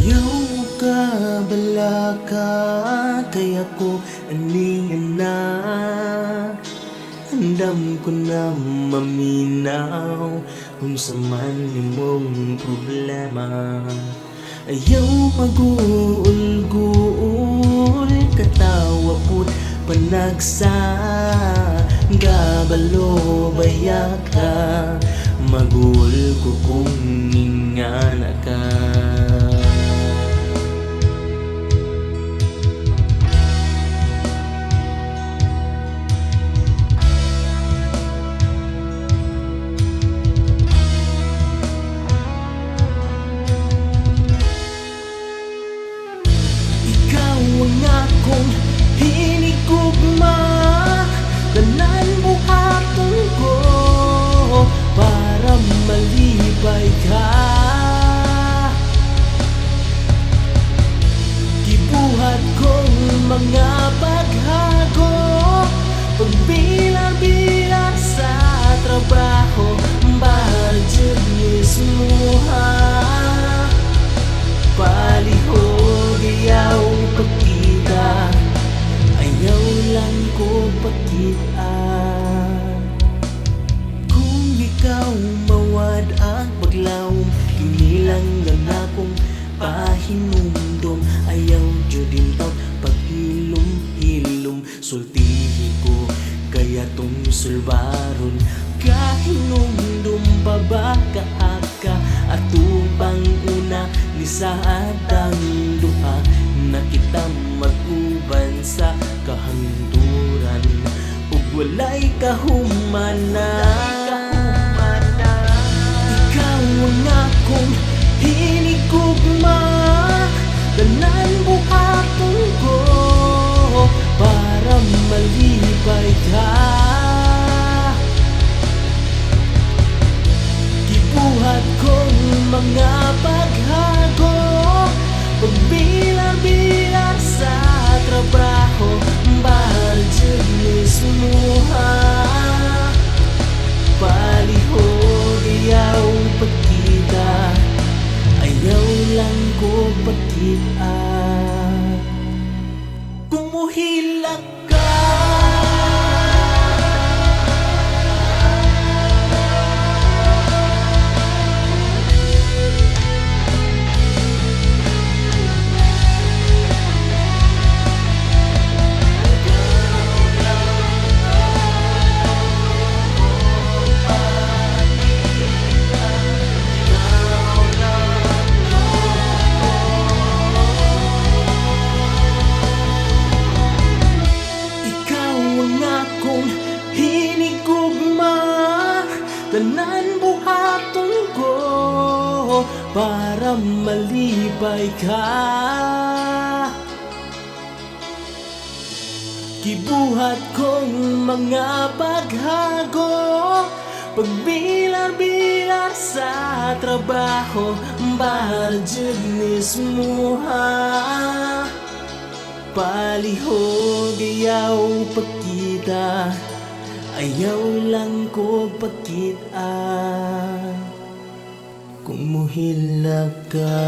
Ayaw ka balaka, kaya ko aningan na. Andam ko na maminaw kung sa man imong problema. Ayaw mag-uul-guul, katawa po't panagsa. Gabalo baya ka, magul ko kung ingana ka. Ang akong hinigugma, tanan buhaton ko para malibay ka. Gibuhat kong mga paghago, pagbilar-bilar sa trabaho, barjud mismo ha. Palihog ayaw pagkita, ayaw lang ko pagkita. Kung ikaw mawad ang paglawom, kinilang lang akong pahinumdom. Ayaw judin tao paghilom-hilom, sultihi ko kaya tong sulbaron. Kahinumdom pa ba kaaka, atubang una ni saadang duha, na kita mag-uban sa kahanduran ug walay kahumana. Ikaw ang akong hinigugma, tanan buhaton ko para malibay ka. Gibuhat kong mga paghago, pagbilar-bilar sa trabaho, barjud mismo ha. Palihog ayaw pagkita, ayaw lang ko pagkita. Kumuhilak ka, tanan buhaton ko para malibay ka. Gibuhat kong mga paghago, pagbilar-bilar sa trabaho, barjud mismo ha. Palihog ayaw pagkita, ayaw lang ko pagkita. Kung muhilak ka.